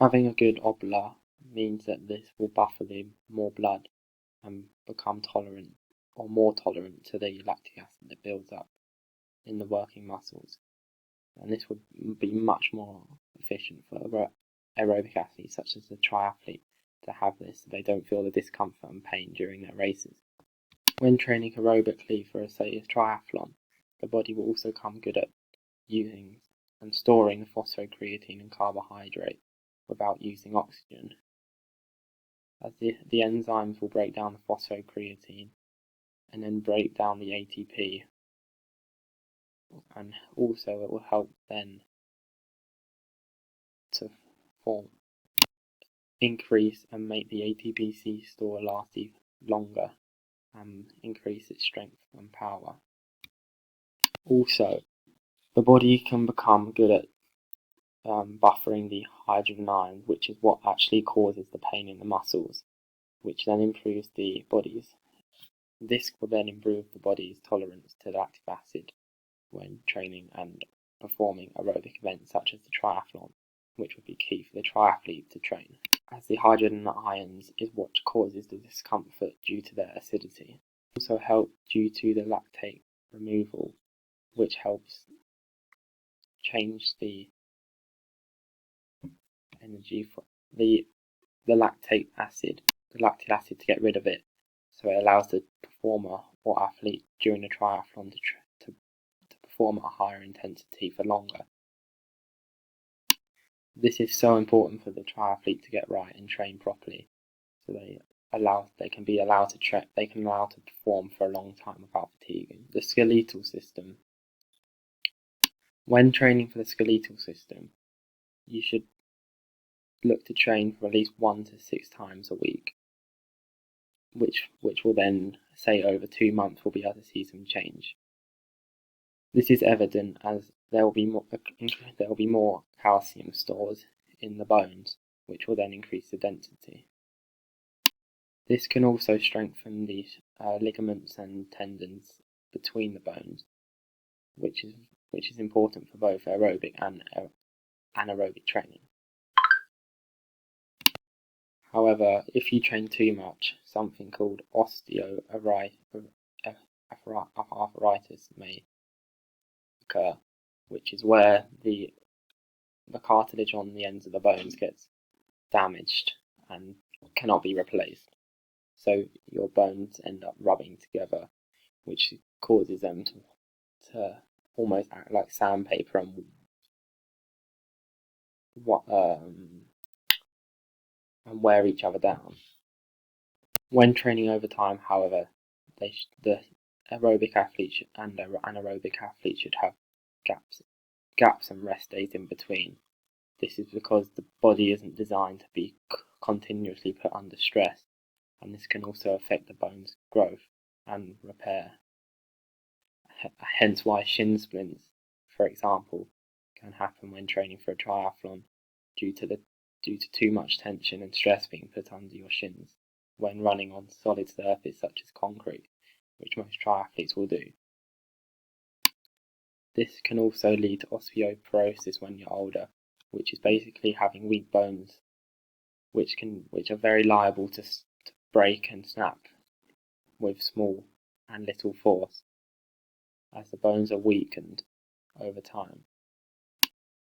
Having a good obla means that this will buffer the more blood and become tolerant or more tolerant to the lactic acid that builds up in the working muscles. And this would be much more efficient for aerobic athletes such as the triathlete to have this so they don't feel the discomfort and pain during their races. When training aerobically for, say, a triathlon, the body will also come good at using and storing the phosphocreatine and carbohydrate without using oxygen, as the enzymes will break down the phosphocreatine and then break down the ATP, and also it will help then to increase and make the ATPC store last even longer and increase its strength and power. Also, the body can become good at buffering the hydrogen ions, which is what actually causes the pain in the muscles, which then improves the body's. This will then improve the body's tolerance to lactic acid when training and performing aerobic events such as the triathlon, which would be key for the triathlete to train, as the hydrogen ions is what causes the discomfort due to their acidity. Also help due to the lactate removal, which helps change the energy for the lactic acid to get rid of it, so it allows the performer or athlete during a triathlon to perform at a higher intensity for longer. This is so important for the triathlete to get right and train properly, so they can allow to perform for a long time without fatiguing. The skeletal system. When training for the skeletal system, you should look to train for at least 1 to 6 times a week, which will then, say, over 2 months will be able to see some change. This is evident as there will be more calcium stores in the bones, which will then increase the density. This can also strengthen the ligaments and tendons between the bones, which is important for both aerobic and anaerobic training. However, if you train too much, something called osteoarthritis may occur, which is where the cartilage on the ends of the bones gets damaged and cannot be replaced. So your bones end up rubbing together, which causes them to almost act like sandpaper and wear each other down. When training over time, however, the aerobic athlete and anaerobic athlete should have gaps and rest days in between. This is because the body isn't designed to be continuously put under stress, and this can also affect the bone's growth and repair. Hence why shin splints, for example, can happen when training for a triathlon due to too much tension and stress being put under your shins when running on solid surface such as concrete, which most triathletes will do. This can also lead to osteoporosis when you're older, which is basically having weak bones, which are very liable to break and snap with small and little force, as the bones are weakened over time.